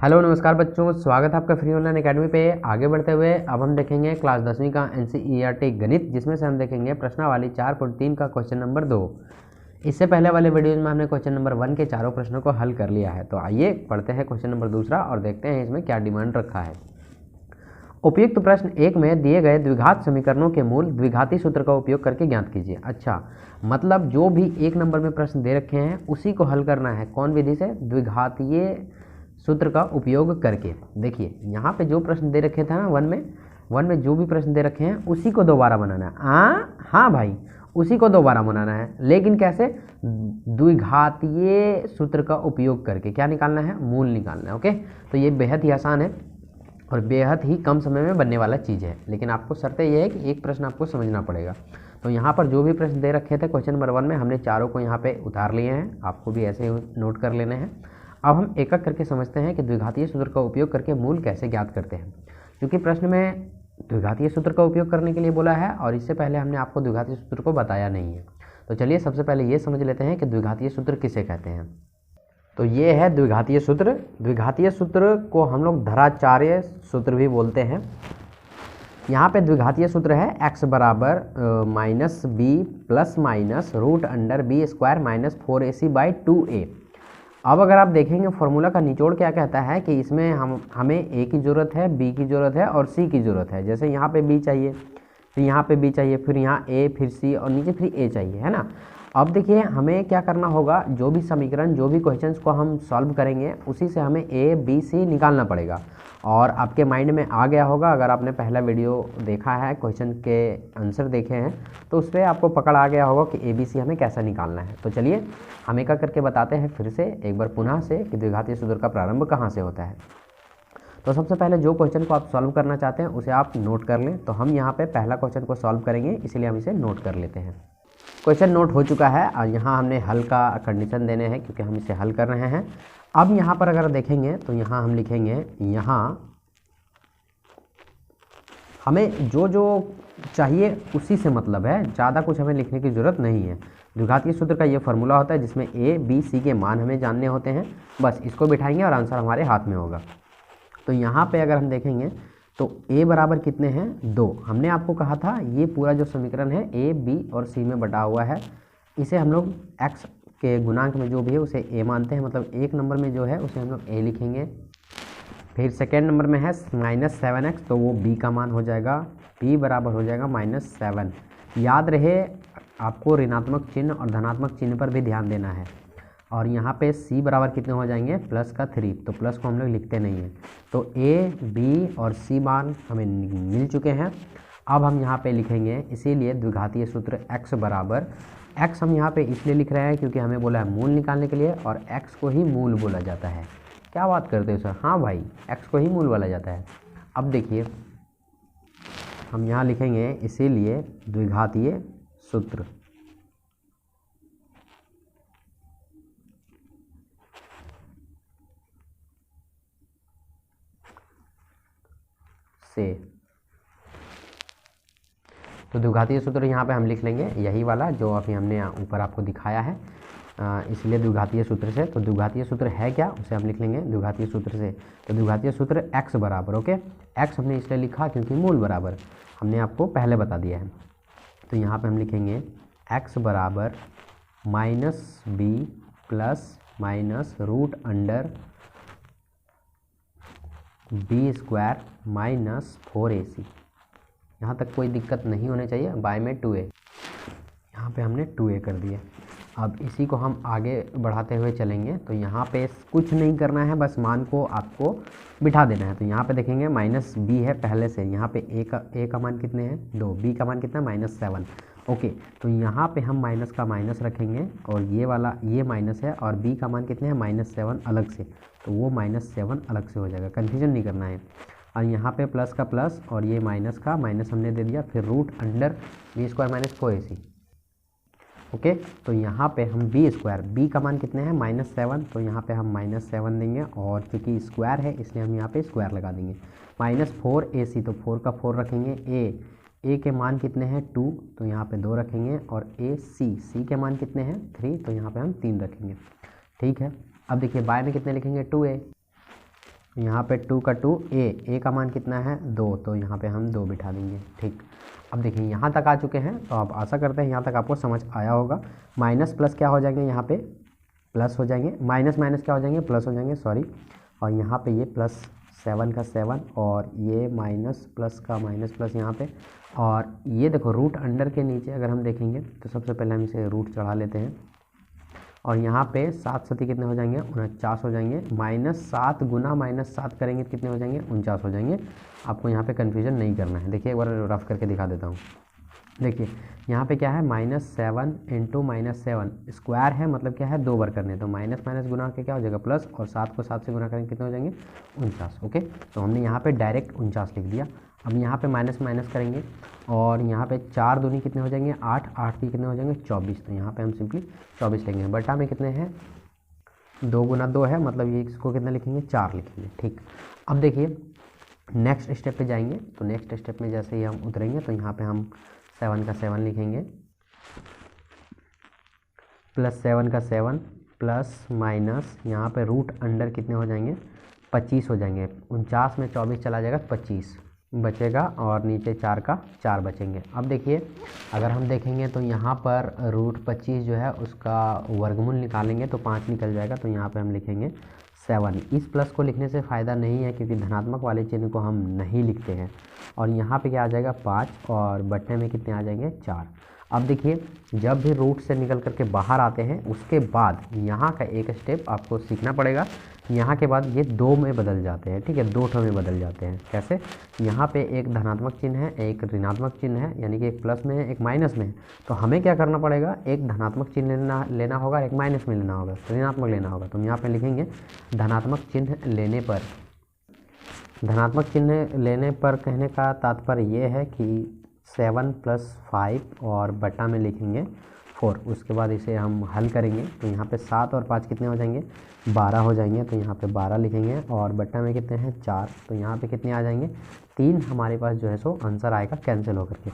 Hello नमस्कार बच्चों, स्वागत है आपका फ्री ऑनलाइन एकेडमी पे। आगे बढ़ते हुए अब हम देखेंगे क्लास 10वीं का एनसीईआरटी गणित, जिसमें से हम देखेंगे प्रश्नावली 4.3 का क्वेश्चन नंबर 2। इससे पहले वाले वीडियोज में हमने क्वेश्चन नंबर 1 के चारों प्रश्नों को हल कर लिया है। तो आइए पढ़ते हैं क्वेश्चन नंबर 2 और देखते हैं इसमें क्या डिमांड रखा है। उपयुक्त प्रश्न 1 में दिए गए द्विघात समीकरणों के मूल द्विघाती सूत्र का उपयोग करके ज्ञात कीजिए। अच्छा, मतलब जो भी 1 नंबर में प्रश्न दे रखे हैं उसी को हल करना है। कौन विधि से? द्विघातीय सूत्र का उपयोग करके। देखिए यहाँ पे जो प्रश्न दे रखे थे ना वन में जो भी प्रश्न दे रखे हैं उसी को दोबारा बनाना है। हाँ भाई, उसी को दोबारा बनाना है, लेकिन कैसे? द्विघातीय सूत्र का उपयोग करके। क्या निकालना है? मूल निकालना है। ओके, तो ये बेहद ही आसान है और बेहद ही कम समय में बनने वाला चीज़ है, लेकिन आपको शर्त ये है कि एक प्रश्न आपको समझना पड़ेगा। तो यहाँ पर जो भी प्रश्न दे रखे थे क्वेश्चन नंबर 1 में, हमने चारों को यहाँ पे उतार लिए हैं। आपको भी ऐसे नोट कर लेने हैं। अब हम एक एक करके समझते हैं कि द्विघातीय सूत्र का उपयोग करके मूल कैसे ज्ञात करते हैं। क्योंकि प्रश्न में द्विघातीय सूत्र का उपयोग करने के लिए बोला है और इससे पहले हमने आपको द्विघातीय सूत्र को बताया नहीं है। तो चलिए सबसे पहले ये समझ लेते हैं कि द्विघातीय सूत्र किसे कहते हैं। तो ये है द्विघातीय सूत्र। द्विघातीय सूत्र को हम लोग धराचार्य सूत्र भी बोलते हैं। यहाँ पे द्विघातीय सूत्र है x बराबर -b plus minus √b² -4ac/2a। अब अगर आप देखेंगे फॉर्मूला का निचोड़ क्या कहता है कि इसमें हमें a की ज़रूरत है, b की ज़रूरत है और c की ज़रूरत है। जैसे यहाँ पे b चाहिए, फिर यहाँ पे b चाहिए, फिर यहाँ a, फिर c और नीचे फिर a चाहिए, है ना। अब देखिए हमें क्या करना होगा, जो भी समीकरण, जो भी क्वेश्चंस को हम सॉल्व करेंगे उसी से हमें a, b, c निकालना पड़ेगा। और आपके माइंड में आ गया होगा, अगर आपने पहला वीडियो देखा है, क्वेश्चन के आंसर देखे हैं, तो उस पर आपको पकड़ आ गया होगा कि ए बी सी हमें कैसा निकालना है। तो चलिए हम एक करके बताते हैं फिर से एक बार पुनः से कि द्विघातीय सूत्र का प्रारंभ कहाँ से होता है। तो सबसे पहले जो क्वेश्चन को आप सॉल्व करना चाहते हैं उसे आप नोट कर लें। तो हम यहाँ पे पहला क्वेश्चन को सॉल्व करेंगे, इसीलिए हम इसे नोट कर लेते हैं। क्वेश्चन नोट हो चुका है और यहाँ हमने हल का कंडीशन देने हैं क्योंकि हम इसे हल कर रहे हैं। अब यहाँ पर अगर देखेंगे तो यहाँ हम लिखेंगे, यहाँ हमें जो जो चाहिए उसी से मतलब है, ज़्यादा कुछ हमें लिखने की ज़रूरत नहीं है। द्विघातीय सूत्र का ये फार्मूला होता है जिसमें a, b, c के मान हमें जानने होते हैं। बस इसको बिठाएंगे और आंसर हमारे हाथ में होगा। तो यहाँ पे अगर हम देखेंगे तो a बराबर कितने हैं? 2। हमने आपको कहा था ये पूरा जो समीकरण है a, b और c में बटा हुआ है। इसे हम लोग x के गुणांक में जो भी है उसे a मानते हैं, मतलब 1 नंबर में जो है उसे हम लोग a लिखेंगे। फिर सेकेंड नंबर में है -7x, तो वो b का मान हो जाएगा, b बराबर हो जाएगा -7। याद रहे आपको ऋणात्मक चिन्ह और धनात्मक चिन्ह पर भी ध्यान देना है। और यहाँ पे c बराबर कितने हो जाएंगे? +3। तो प्लस को हम लोग लिखते नहीं हैं। तो a, b और c मान हमें मिल चुके हैं। अब हम यहाँ पे लिखेंगे, इसीलिए द्विघातीय सूत्र x बराबर, x हम यहाँ पे इसलिए लिख रहे हैं क्योंकि हमें बोला है मूल निकालने के लिए, और x को ही मूल बोला जाता है। क्या बात करते हो सर? हाँ भाई, x को ही मूल बोला जाता है। अब देखिए हम यहाँ लिखेंगे, इसीलिए द्विघातीय सूत्र से, तो द्विघातीय सूत्र यहाँ पे हम लिख लेंगे यही वाला जो अभी हमने ऊपर आपको दिखाया है, इसलिए द्विघातीय सूत्र से। तो द्विघातीय सूत्र है क्या, उसे हम लिख लेंगे द्विघातीय सूत्र से। तो द्विघातीय सूत्र x बराबर, ओके, x हमने इसलिए लिखा क्योंकि मूल बराबर हमने आपको पहले बता दिया है। तो यहाँ पे हम लिखेंगे x बराबर -b plus minus √b² -4ac। यहाँ तक कोई दिक्कत नहीं होनी चाहिए। बाय में 2a, यहाँ पे हमने 2a कर दिया। अब इसी को हम आगे बढ़ाते हुए चलेंगे। तो यहाँ पे कुछ नहीं करना है, बस मान को आपको बिठा देना है। तो यहाँ पे देखेंगे -b है पहले से, यहाँ पे a का मान कितने हैं? 2, b का मान कितना? -7। ओके, तो यहाँ पे हम माइनस का माइनस रखेंगे और ये वाला ये माइनस है, और b का मान कितने हैं? -7 अलग से, तो वो -7 अलग से हो जाएगा, कन्फ्यूजन नहीं करना है। और यहाँ पे प्लस का प्लस और ये माइनस का माइनस हमने दे दिया, फिर √b² -4ac। ओके, तो यहाँ पे हम b² का मान कितने हैं? -7, तो यहाँ पे हम -7 देंगे, और क्योंकि स्क्वायर है इसलिए हम यहाँ पे स्क्वायर लगा देंगे। -4ac, तो 4 का 4 रखेंगे। a के मान कितने हैं? 2, तो यहाँ पे 2 रखेंगे, और c के मान कितने हैं? 3, तो यहाँ पे हम 3 रखेंगे। ठीक है, अब देखिए बाय में कितने लिखेंगे? 2a। यहाँ पे 2 का 2 ए का मान कितना है 2, तो यहाँ पे हम 2 बिठा देंगे। ठीक, अब देखिए यहाँ तक आ चुके हैं, तो आप आशा करते हैं यहाँ तक आपको समझ आया होगा। माइनस प्लस क्या हो जाएंगे, यहाँ पे प्लस हो जाएंगे, माइनस माइनस क्या हो जाएंगे, प्लस हो जाएंगे, सॉरी। और यहाँ पे ये प्लस 7 का 7 और ये माइनस प्लस का माइनस प्लस यहाँ पे। और ये देखो रूट अंडर के नीचे अगर हम देखेंगे तो सबसे पहले हम इसे रूट चढ़ा लेते हैं। और यहाँ पे 7 सती कितने हो जाएंगे, 49 हो जाएंगे। -7 गुना -7 करेंगे तो कितने हो जाएंगे, 49 हो जाएंगे। आपको यहाँ पे कन्फ्यूजन नहीं करना है। देखिए एक बार रफ करके दिखा देता हूँ। देखिए यहाँ पे क्या है, -7 इंटू -7 स्क्वायर है, मतलब क्या है 2 बार करने, तो माइनस माइनस गुना के क्या हो जाएगा प्लस, और 7 को 7 से गुना करेंगे कितने हो जाएंगे, 49। ओके, तो हमने यहाँ पे डायरेक्ट 49 लिख दिया। अब यहाँ पे माइनस माइनस करेंगे और यहाँ पे 4 दूनी कितने हो जाएंगे 8, 8 की कितने हो जाएंगे 24, तो यहाँ पे हम सिंपली 24 लेंगे। बटा में कितने हैं 2 गुना 2 है, मतलब ये इसको कितना लिखेंगे 4 लिखेंगे। ठीक, अब देखिए नेक्स्ट स्टेप पे जाएंगे, तो नेक्स्ट स्टेप में जैसे ही हम उतरेंगे तो यहाँ पे हम 7 का 7 लिखेंगे, प्लस 7 का 7 प्लस माइनस यहाँ पे रूट अंडर कितने हो जाएंगे 25 हो जाएंगे। 49 में 24 चला जाएगा 25 बचेगा, और नीचे 4 का 4 बचेंगे। अब देखिए अगर हम देखेंगे तो यहाँ पर रूट 25 जो है उसका वर्गमूल निकालेंगे तो 5 निकल जाएगा, तो यहाँ पे हम लिखेंगे 7। इस प्लस को लिखने से फ़ायदा नहीं है क्योंकि धनात्मक वाले चिन्ह को हम नहीं लिखते हैं। और यहाँ पे क्या आ जाएगा 5 और बट्टे में कितने आ जाएंगे 4। अब देखिए जब भी रूट से निकल करके बाहर आते हैं उसके बाद यहाँ का एक स्टेप आपको सीखना पड़ेगा। यहाँ के बाद ये 2 में बदल जाते हैं, ठीक है, 2 ठो में बदल जाते हैं। कैसे, यहाँ पे एक धनात्मक चिन्ह है, एक ऋणात्मक चिन्ह है, यानी कि एक प्लस में है एक माइनस में है। तो हमें क्या करना पड़ेगा, एक धनात्मक चिन्ह लेना होगा, एक माइनस में लेना होगा, ऋणात्मक लेना होगा। तो हम यहाँ पे लिखेंगे धनात्मक चिन्ह लेने पर, धनात्मक चिन्ह लेने पर कहने का तात्पर्य ये है कि 7 + 5 और बटा में लिखेंगे 4। उसके बाद इसे हम हल करेंगे तो यहाँ पे 7 और 5 कितने हो जाएंगे 12 हो जाएंगे, तो यहाँ पे 12 लिखेंगे। और बटा में कितने हैं 4, तो यहाँ पे कितने आ जाएंगे 3 हमारे पास जो है सो आंसर आएगा कैंसिल होकर के।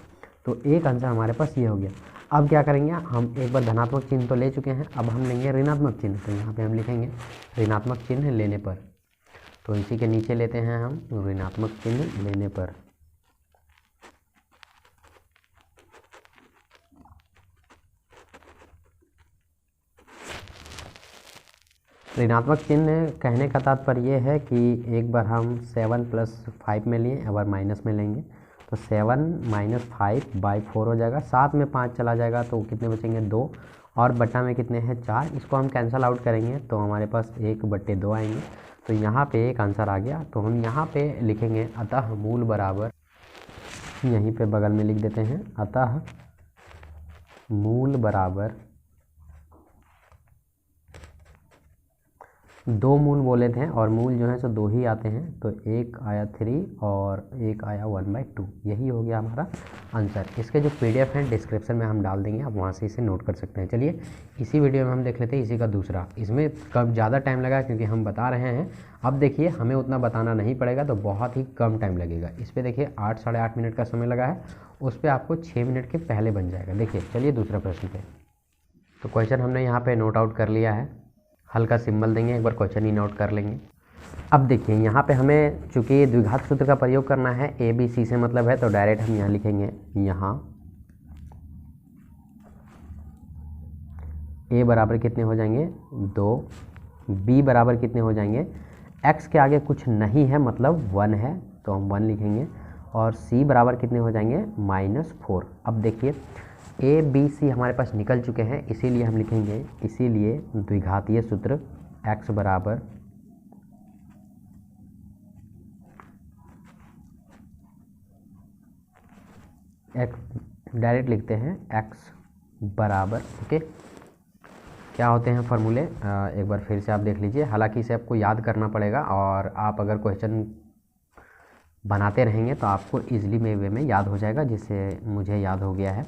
तो एक आंसर हमारे पास ये हो गया। अब क्या करेंगे, हम एक बार धनात्मक चिन्ह तो ले चुके हैं, अब हम लेंगे ऋणात्मक चिन्ह। तो यहाँ पर हम लिखेंगे ऋणात्मक चिन्ह लेने पर, तो इसी के नीचे लेते हैं हम ऋणात्मक चिन्ह लेने पर। ऋणात्मक चिन्ह कहने का तात्पर्य ये है कि एक बार हम 7 + 5 में लिए, एक बार माइनस में लेंगे तो 7 - 5/4 हो जाएगा। 7 में 5 चला जाएगा तो कितने बचेंगे 2, और बटा में कितने हैं 4। इसको हम कैंसल आउट करेंगे तो हमारे पास 1/2 आएंगे। तो यहाँ पे एक आंसर आ गया। तो हम यहाँ पे लिखेंगे अतः मूल बराबर, यहीं पे बगल में लिख देते हैं अतः मूल बराबर 2 मूल बोले थे और मूल जो है सो 2 ही आते हैं, तो एक आया 3 और एक आया 1/2। यही हो गया हमारा आंसर। इसके जो PDF हैं डिस्क्रिप्शन में हम डाल देंगे, आप वहाँ से इसे नोट कर सकते हैं। चलिए इसी वीडियो में हम देख लेते हैं इसी का दूसरा। इसमें कब ज़्यादा टाइम लगा क्योंकि हम बता रहे हैं। अब देखिए हमें उतना बताना नहीं पड़ेगा, तो बहुत ही कम टाइम लगेगा। इस पर देखिए 8 साढ़े 8 मिनट का समय लगा है, उस पर आपको 6 मिनट के पहले बन जाएगा। देखिए चलिए दूसरा प्रश्न पे। तो क्वेश्चन हमने यहाँ पे नोट आउट कर लिया है, हल्का सिंबल देंगे, एक बार क्वेश्चन ही नोट कर लेंगे। अब देखिए यहाँ पे हमें चूँकि द्विघात सूत्र का प्रयोग करना है, ABC से मतलब है, तो डायरेक्ट हम यहाँ लिखेंगे यहाँ A बराबर कितने हो जाएंगे 2, B बराबर कितने हो जाएंगे, X के आगे कुछ नहीं है मतलब 1 है तो हम 1 लिखेंगे, और C बराबर कितने हो जाएंगे -4। अब देखिए ABC हमारे पास निकल चुके हैं, इसीलिए हम लिखेंगे, इसीलिए द्विघातीय सूत्र x बराबर डायरेक्ट लिखते हैं x बराबर, ओके। क्या होते हैं फार्मूले, एक बार फिर से आप देख लीजिए। हालांकि इसे आपको याद करना पड़ेगा, और आप अगर क्वेश्चन बनाते रहेंगे तो आपको इजीली वे में याद हो जाएगा, जिससे मुझे याद हो गया है।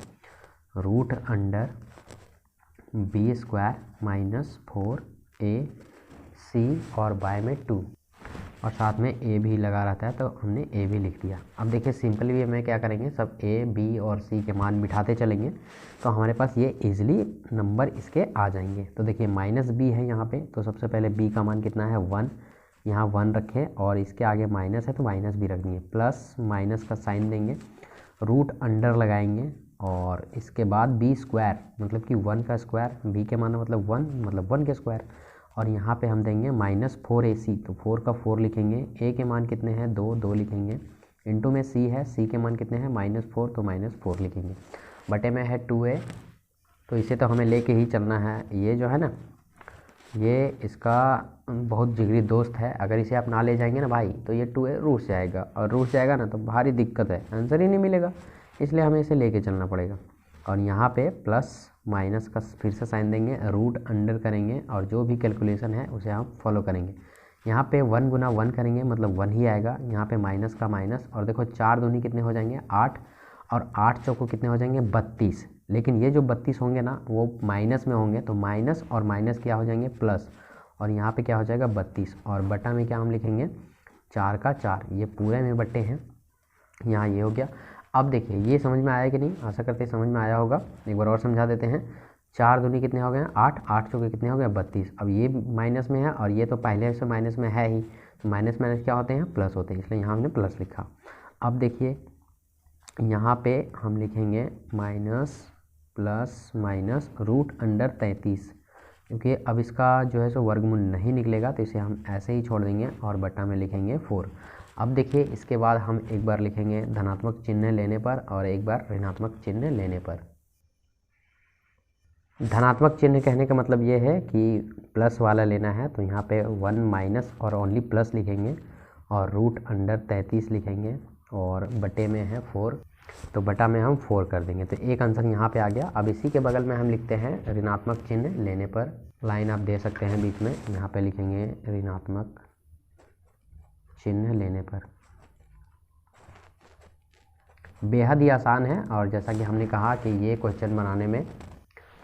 रूट अंडर B² - 4AC और बाय में 2, और साथ में A भी लगा रहता है तो हमने A भी लिख दिया। अब देखिए सिंपल वे में क्या करेंगे, सब A, B और C के मान बिठाते चलेंगे तो हमारे पास ये इजीली नंबर इसके आ जाएंगे। तो देखिए -B है यहाँ पे, तो सबसे पहले B का मान कितना है 1, यहाँ 1 रखें और इसके आगे माइनस है तो माइनस भी रख देंगे, प्लस माइनस का साइन देंगे, रूट अंडर लगाएंगे और इसके बाद बी स्क्वायर मतलब कि 1 का स्क्वायर, बी के माना मतलब 1 मतलब 1 के स्क्वायर, और यहाँ पे हम देंगे -4ac तो 4 का 4 लिखेंगे, a के मान कितने हैं 2 लिखेंगे, इंटू में c है, c के मान कितने हैं -4 तो -4 लिखेंगे, बटे में है 2a तो इसे तो हमें लेके ही चलना है। ये जो है ना ये इसका बहुत जिगरी दोस्त है, अगर इसे आप ना ले जाएंगे ना भाई तो ये 2a रूट से आएगा और रूट से आएगा ना तो भारी दिक्कत है, आंसर ही नहीं मिलेगा, इसलिए हमें इसे लेके चलना पड़ेगा। और यहाँ पे प्लस माइनस का फिर से साइन देंगे, रूट अंडर करेंगे और जो भी कैलकुलेशन है उसे हम फॉलो करेंगे। यहाँ पे 1 गुना 1 करेंगे मतलब 1 ही आएगा, यहाँ पे माइनस का माइनस, और देखो 4 दूनी कितने हो जाएंगे 8 और 8 चौको कितने हो जाएंगे 32, लेकिन ये जो 32 होंगे ना वो माइनस में होंगे तो माइनस और माइनस क्या हो जाएंगे प्लस, और यहाँ पे क्या हो जाएगा 32 और बटा में क्या हम लिखेंगे 4 का 4, ये पूरे में बटे हैं, यहाँ ये हो गया। अब देखिए ये समझ में आया कि नहीं, आशा करते हैं समझ में आया होगा, एक बार और समझा देते हैं। 4 दूनी कितने हो गए 8, 8 चौके कितने हो गए 32, अब ये माइनस में है और ये तो पहले से माइनस में है ही, तो माइनस माइनस क्या होते हैं प्लस होते हैं, इसलिए यहाँ हमने प्लस लिखा। अब देखिए यहाँ पे हम लिखेंगे minus plus minus root under 33, क्योंकि अब इसका जो है सो वर्गमूल नहीं निकलेगा तो इसे हम ऐसे ही छोड़ देंगे और बटा में लिखेंगे 4। अब देखिए इसके बाद हम एक बार लिखेंगे धनात्मक चिन्ह लेने पर और एक बार ऋणात्मक चिन्ह लेने पर। धनात्मक चिन्ह कहने का मतलब ये है कि प्लस वाला लेना है, तो यहाँ पे 1 माइनस और ओनली प्लस लिखेंगे और रूट अंडर 33 लिखेंगे और बटे में है 4, तो बटा में हम 4 कर देंगे, तो एक आंसर यहाँ पे आ गया। अब इसी के बगल में हम लिखते हैं ऋणात्मक चिन्ह लेने पर, लाइन आप दे सकते हैं बीच में, यहाँ पे लिखेंगे ऋणात्मक चिन्ह लेने पर। बेहद ही आसान है और जैसा कि हमने कहा कि ये क्वेश्चन बनाने में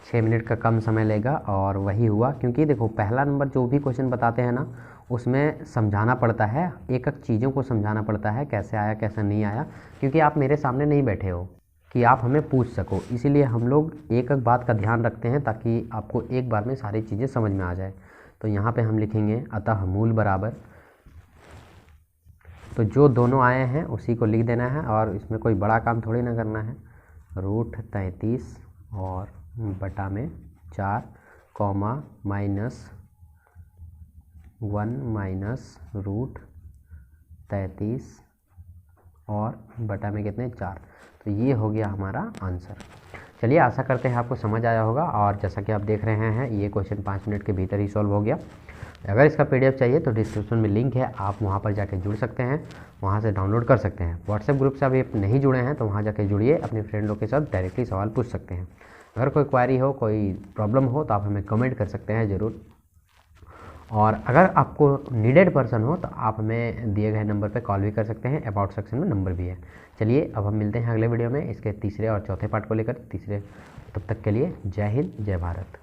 6 मिनट का कम समय लेगा और वही हुआ, क्योंकि देखो पहला नंबर जो भी क्वेश्चन बताते हैं ना उसमें समझाना पड़ता है, एक एक चीज़ों को समझाना पड़ता है, कैसे आया कैसे नहीं आया, क्योंकि आप मेरे सामने नहीं बैठे हो कि आप हमें पूछ सको, इसीलिए हम लोग एक एक बात का ध्यान रखते हैं ताकि आपको एक बार में सारी चीज़ें समझ में आ जाए। तो यहाँ पे हम लिखेंगे अतः मूल बराबर, तो जो दोनों आए हैं उसी को लिख देना है और इसमें कोई बड़ा काम थोड़ी ना करना है, रूट 33 और बटा में 4 कॉमा -1 माइनस रूट 33 और बटा में कितने 4, तो ये हो गया हमारा आंसर। चलिए आशा करते हैं आपको समझ आया होगा और जैसा कि आप देख रहे हैं ये क्वेश्चन 5 मिनट के भीतर ही सॉल्व हो गया। अगर इसका PDF चाहिए तो डिस्क्रिप्शन में लिंक है, आप वहाँ पर जाके जुड़ सकते हैं, वहाँ से डाउनलोड कर सकते हैं। व्हाट्सएप ग्रुप से अभी नहीं जुड़े हैं तो वहाँ जाके जुड़िए, अपने फ्रेंड लोग के साथ डायरेक्टली सवाल पूछ सकते हैं। अगर कोई क्वारी हो कोई प्रॉब्लम हो तो आप हमें कमेंट कर सकते हैं ज़रूर, और अगर आपको नीडेड पर्सन हो तो आप हमें दिए गए नंबर पर कॉल भी कर सकते हैं, अबाउट सेक्शन में नंबर भी है। चलिए अब हम मिलते हैं अगले वीडियो में इसके तीसरे और चौथे पार्ट को लेकर, तब तक के लिए जय हिंद जय भारत।